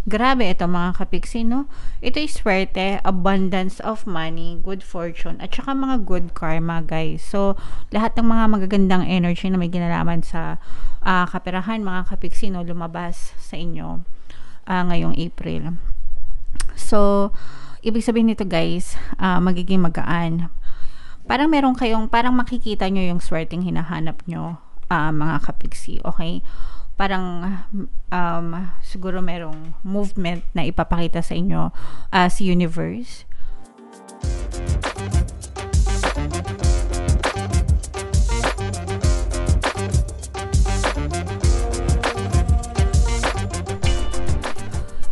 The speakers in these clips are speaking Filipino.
Grabe ito mga kapiksi, no? Ito'y swerte, abundance of money, good fortune, at saka mga good karma, guys. So, lahat ng mga magagandang energy na may ginalaman sa kaperahan, mga kapiksi, no, lumabas sa inyo ngayong April. So, ibig sabihin nito, guys, magiging magaan. Parang meron kayong, parang makikita nyo yung swerteng hinahanap nyo, mga kapiksi, okay? Parang siguro merong movement na ipapakita sa inyo si universe.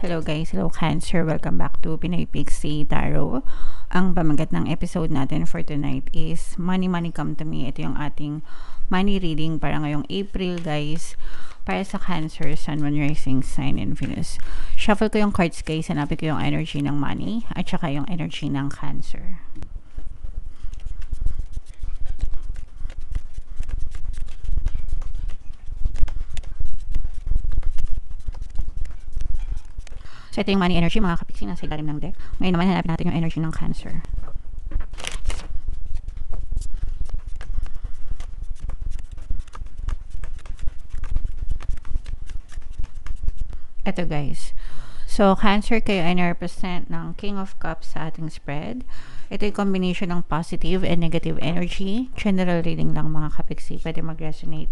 Hello guys, hello Cancer, welcome back to Pinoy Pixie Tarot. Ang pamagat ng episode natin for tonight is Money Money Come to Me. Ito yung ating money reading para ngayong April, guys, para sa Cancer, Sun, Moon, Rising Sign, and Venus. Shuffle ko yung cards, guys, hanapin ko yung energy ng money at saka yung energy ng Cancer. So, ito yung money energy, mga kapiksi, nasa ilalim ng deck. Ngayon naman, hanapin natin yung energy ng Cancer. Ito, guys. So, Cancer, kayo ay na-represent ng King of Cups sa ating spread. Ito yung combination ng positive and negative energy. General reading lang, mga kapiksi. Pwede mag-resonate.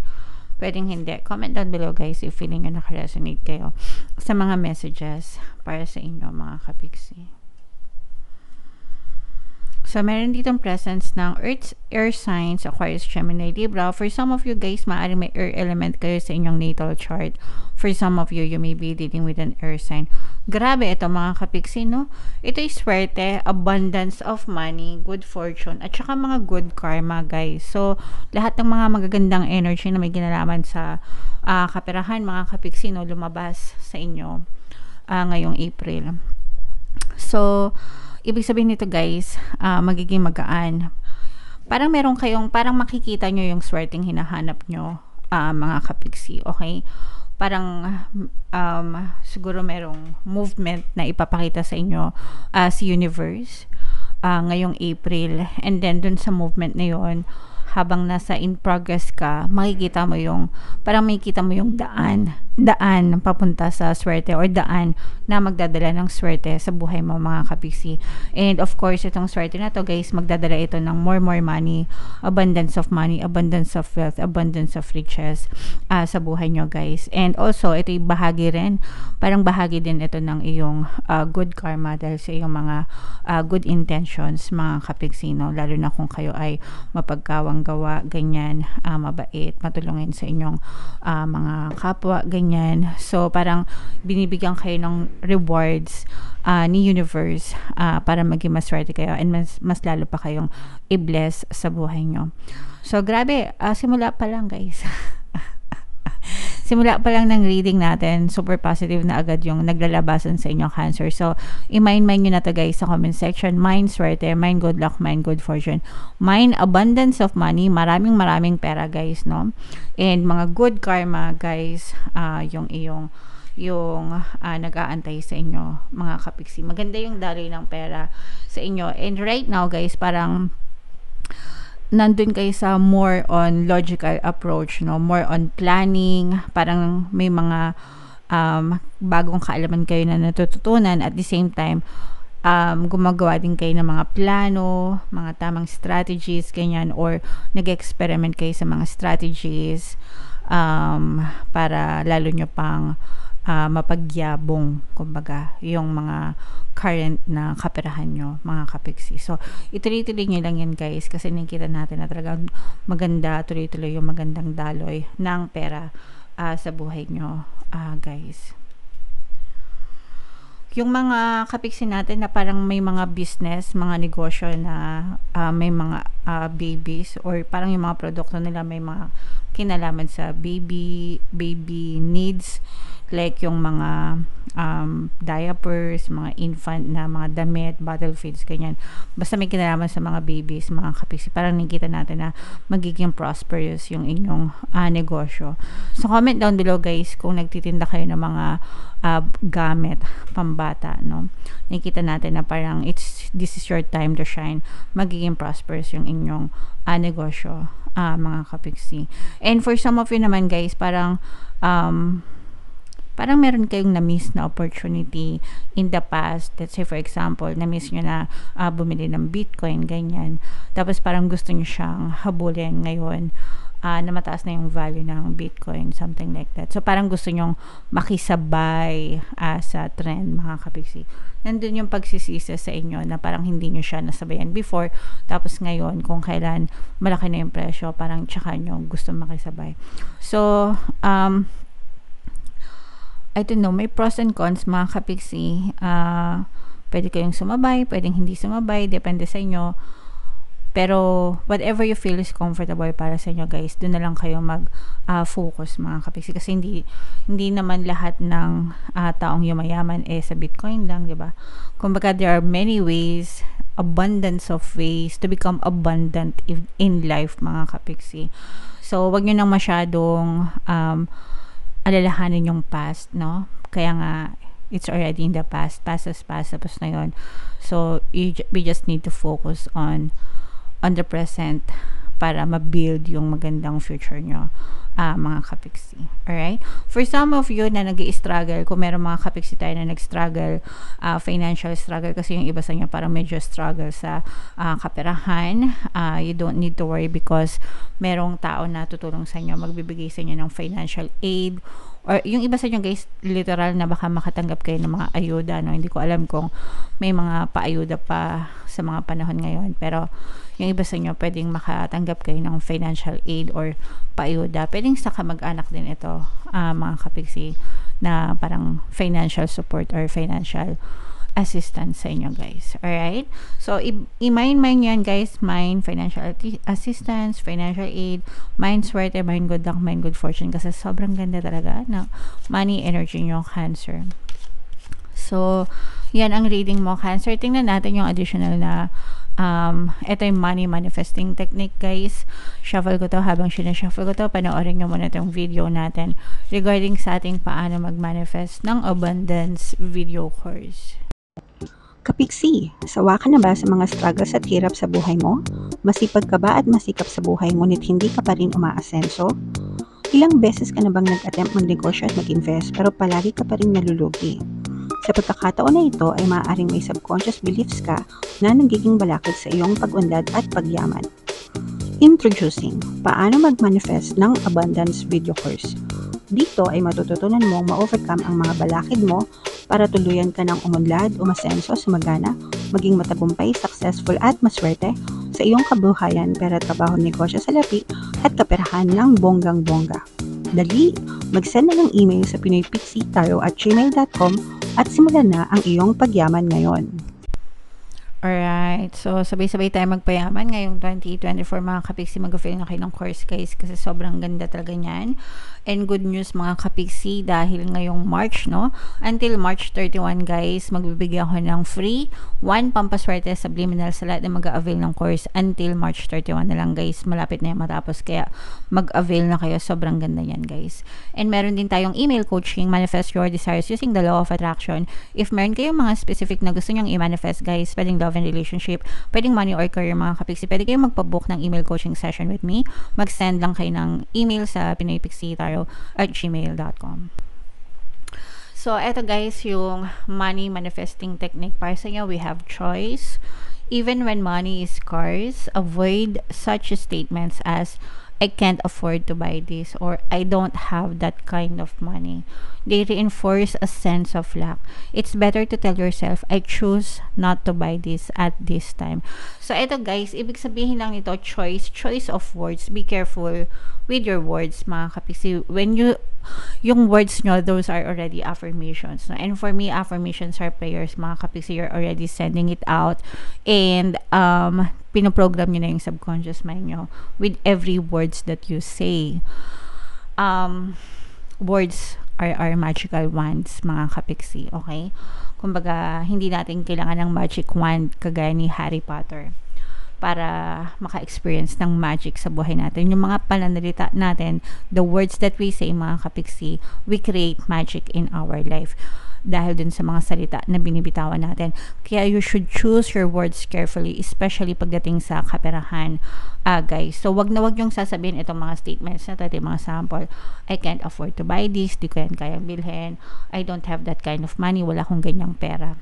Pwedeng hindi. Comment down below, guys, if feeling nyo naka-resonate kayo sa mga messages para sa inyo, mga kapiksi. So, meron ditong presence ng Earth, Air signs, Aquarius, Gemini, Libra. For some of you guys, maaaring may air element kayo sa inyong natal chart. For some of you, you may be dealing with an air sign. Grabe ito mga kapiksi, no? Ito'y swerte, abundance of money, good fortune, at saka mga good karma, guys. So, lahat ng mga magagandang energy na may ginalaman sa kaperahan, mga kapiksi, no, lumabas sa inyo ngayong April. So, ibig sabihin nito, guys, magiging magaan. Parang meron kayong, parang makikita nyo yung swerteng hinahanap nyo, mga kapiksi, okay? Parang siguro merong movement na ipapakita sa inyo si universe ngayong April. And then, dun sa movement na yon, habang nasa in progress ka, makikita mo yung, parang makikita mo yung daan papunta sa swerte or daan na magdadala ng swerte sa buhay mo, mga kapiksi. And of course, itong swerte na to, guys, magdadala ito ng more money, abundance of wealth, abundance of riches sa buhay nyo, guys. And also, ito yung bahagi rin, parang bahagi din ito ng iyong good karma dahil sa iyong mga good intentions, mga kapiksi, no? Lalo na kung kayo ay mapagkawang gawa, ganyan, mabait, matulungin sa inyong mga kapwa, ganyan. So, parang binibigyan kayo ng rewards ni universe para maging maswerte kayo and mas lalo pa kayong i-bless sa buhay nyo. So, grabe, simula pa lang, guys. Simula pa lang ng reading natin, super positive na agad yung naglalabasan sa inyong Cancer. So, i-mind nyo na to, guys, sa comment section. Mind swerte, mind good luck, mind good fortune, mind abundance of money, maraming pera, guys, no? And mga good karma, guys, yung nag-aantay sa inyo, mga kapiksi. Maganda yung daloy ng pera sa inyo. And right now, guys, parang nandun kayo sa more on logical approach, no? More on planning, parang may mga bagong kaalaman kayo na natututunan. At the same time, gumagawa din kayo ng mga plano, mga tamang strategies, ganyan, or nag-experiment kayo sa mga strategies para lalo nyo pang mapagyabong, kumbaga, yung mga current na kaperahan nyo, mga kapiksi. So, ituloy-tuloy nyo lang yan, guys, kasi nakikita natin na talagang maganda, tuloy-tuloy yung magandang daloy ng pera sa buhay nyo, guys. Yung mga kapiksi natin na parang may mga business, mga negosyo na may mga babies, or parang yung mga produkto nila may mga kinalaman sa baby needs, like yung mga diapers, mga infant na mga damit, bottle feeds, ganyan. Basta may kinalaman sa mga babies, mga kapiksi, parang nakikita natin na magiging prosperous yung inyong negosyo. So, comment down below guys kung nagtitinda kayo ng mga gamit pambata, no? Nakikita natin na parang this is your time to shine. Magiging prosperous yung inyong negosyo, mga kapiksi. And for some of you naman guys, parang meron kayong na-miss na opportunity in the past. Let's say, for example, na-miss nyo na bumili ng Bitcoin, ganyan. Tapos parang gusto nyo siyang habulin ngayon na mataas na yung value ng Bitcoin, something like that. So, parang gusto nyong makisabay sa trend, mga kapiksi. Nandun yung pagsisisa sa inyo na parang hindi nyo siya nasabayan before. Tapos ngayon, kung kailan malaki na yung presyo, parang tsaka nyo gusto makisabay. So, I don't know, may pros and cons, mga kapiksi. Pwede kayong sumabay, pwedeng hindi sumabay, depende sa inyo. Pero, whatever you feel is comfortable para sa inyo, guys, doon na lang kayo mag-focus, mga kapiksi. Kasi hindi naman lahat ng taong yumayaman sa Bitcoin lang, di ba? Kumbaga, there are many ways, abundance of ways to become abundant in life, mga kapiksi. So, wag nyo nang masyadong alalahanin yung past, no? Kaya nga, it's already in the past. Past is past, tapos na yun. So, we just need to focus on the present para ma-build yung magandang future nyo, mga kapiksi. Alright? For some of you na nag-i-struggle, kung meron mga kapiksi tayo na nag-struggle, financial struggle, kasi yung iba sa inyo parang medyo struggle sa kaperahan, you don't need to worry because merong tao na tutulong sa inyo, magbibigay sa inyo ng financial aid, or yung iba sa inyo guys, literal na baka makatanggap kayo ng mga ayuda, no? Hindi ko alam kung may mga paayuda pa sa mga panahon ngayon, pero yung iba sa inyo pwedeng makatanggap kayo ng financial aid or paayuda. Pwedeng sa kamag-anak din ito, mga kapiksi, na parang financial support or financial assistance sa inyo guys. Alright? So, i-mine yan guys. Mine financial assistance, financial aid, mine swerte, mine good luck, mine good fortune. Kasi sobrang ganda talaga na money energy nyo, Cancer. So, yan ang reading mo, Cancer. Tingnan natin yung additional na ito yung money manifesting technique guys. Shuffle ko to. Habang sinashuffle ko to, panoorin nyo muna itong video natin regarding sa ating paano mag-manifest ng abundance video course. Kapiksi, sawa ka na ba sa mga struggles at hirap sa buhay mo? Masipag ka ba at masikap sa buhay ngunit hindi ka pa rin umaasenso? Ilang beses ka na bang nag-attempt magnegosyo at mag-invest pero palagi ka pa rin nalulugi? Sa pagkakataon na ito ay maaaring may subconscious beliefs ka na nagiging balakid sa iyong pag-unlad at pagyaman. Introducing, paano mag-manifest ng abundance video course. Dito ay matututunan mong ma-overcome ang mga balakid mo para tuluyan ka ng umunlad, umasenso, sumagana, maging matagumpay, successful at maswerte sa iyong kabuhayan, pera, trabaho, negosyo, salapi at kaperahan ng bonggang-bongga. Dali, mag-send na ng email sa pinoypixitaro@gmail.com at simulan na ang iyong pagyaman ngayon. Alright, so sabay-sabay tayo magpayaman ngayong 2024, mga kapiksi. Mag-avail na kayo ng course guys kasi sobrang ganda talaga niyan. And good news mga kapiksi, dahil ngayong March, no? Until March 31 guys, magbibigay ako ng free 1 pampaswerte subliminal sa lahat na mag-avail ng course. Until March 31 na lang guys, malapit na yung matapos, kaya mag-avail na kayo, sobrang ganda yan guys. And meron din tayong email coaching, manifest your desires using the law of attraction. If meron kayong mga specific na gusto nyong i-manifest guys, pwedeng love and relationship, pwedeng money or career, mga kapiksi, pwede kayong magpabook ng email coaching session with me. Mag-send lang kayo ng email sa pinoypixitaro@gmail.com. So, eto guys, yung money manifesting technique para sa inyo. We have choice. Even when money is scarce, avoid such statements as, I can't afford to buy this, or I don't have that kind of money. They reinforce a sense of lack. It's better to tell yourself, I choose not to buy this at this time. So, ito guys, ibig sabihin lang ito, choice of words. Be careful with your words, mga kapiksi. When yung words nyo, those are already affirmations. No? And for me, affirmations are prayers, mga kapiksi. You're already sending it out. And, pinoprogram nyo na yung subconscious mind nyo with every words that you say. Words are our magical wands, mga kapiksi, okay? Kumbaga, hindi natin kailangan ng magic wand kagaya ni Harry Potter para maka-experience ng magic sa buhay natin. Yung mga pananalita natin, the words that we say, mga kapiksi, we create magic in our life dahil dun sa mga salita na binibitawan natin. Kaya you should choose your words carefully, especially pagdating sa kaperahan, guys. So, wag na wag yung sasabihin itong mga statements na ito, mga sample. I can't afford to buy this, di ko yan kayang bilhin, I don't have that kind of money, wala akong ganyang pera.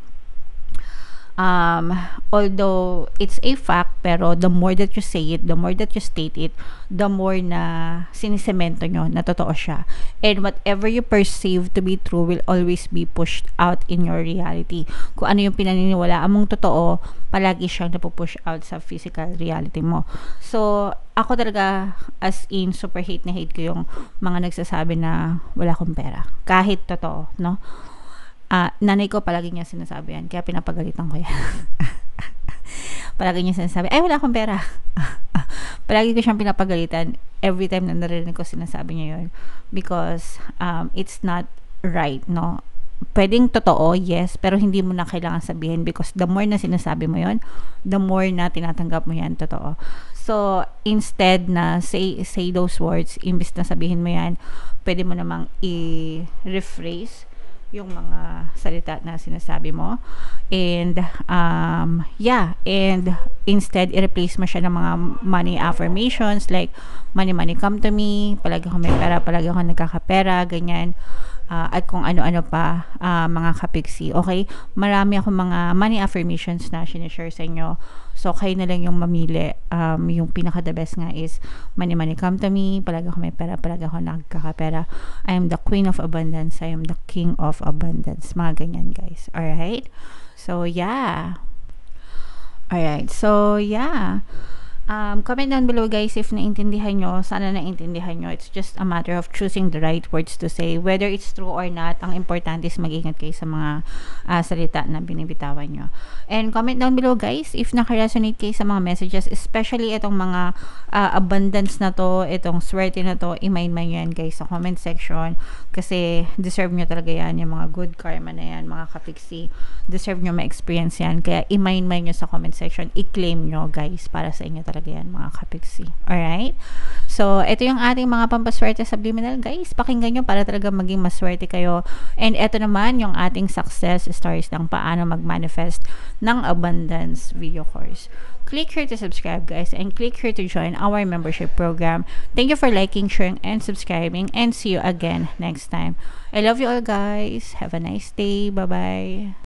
Although it's a fact, pero the more that you say it, the more that you state it, the more na sinisemento nyo na totoo siya. And whatever you perceive to be true will always be pushed out in your reality. Kung ano yung pinaniniwalaan mong totoo, palagi siyang napupush out sa physical reality mo. So, ako talaga, as in, super hate na hate ko yung mga nagsasabi na wala akong pera. Kahit totoo, no? Nanay ko palagi niya sinasabi yan, kaya pinapagalitan ko yan. Palagi niya sinasabi, ay wala akong pera. Palagi ko siyang pinapagalitan every time na narinig ko sinasabi niya yun, because it's not right, no? Pwedeng totoo, yes, pero hindi mo na kailangan sabihin, because the more na sinasabi mo yun, the more na tinatanggap mo yan totoo. So, instead na say those words, imbis na sabihin mo yan, pwede mo namang i-rephrase yung mga salita na sinasabi mo, and and instead i-replace mo siya ng mga money affirmations like money come to me, palagi ako may pera, palagi ako nagkakapera, ganyan, at kung ano-ano pa, mga kapiksi. Okay, marami akong mga money affirmations na sinishare sa inyo, so kayo na lang yung mamili. Yung pinaka the best nga is money come to me, palagi ako may pera, palagi ako nagkakapera, I am the queen of abundance, I am the king of abundance, mga ganyan, guys. Alright, so yeah. Comment down below, guys, if naintindihan nyo. Sana naintindihan nyo. It's just a matter of choosing the right words to say. Whether it's true or not, ang importante is mag-ingat kayo sa mga salita na binibitawan nyo. And comment down below, guys, if nakaresonate kayo sa mga messages, especially itong mga abundance na to, itong swerte na to, i-mind nyo yan, guys, sa comment section. Kasi deserve nyo talaga yan, yung mga good karma na yan, mga kapiksi. Deserve nyo ma-experience yan. Kaya i-mind nyo sa comment section. I-claim nyo, guys, para sa inyo talaga yan, mga kapiksi. Alright? So, ito yung ating mga pampaswerte subliminal, guys. Pakinggan nyo para talaga maging maswerte kayo. And ito naman yung ating success stories ng paano mag-manifest ng abundance video course. Click here to subscribe, guys, and click here to join our membership program. Thank you for liking, sharing, and subscribing, and see you again next time. I love you all, guys. Have a nice day. Bye-bye.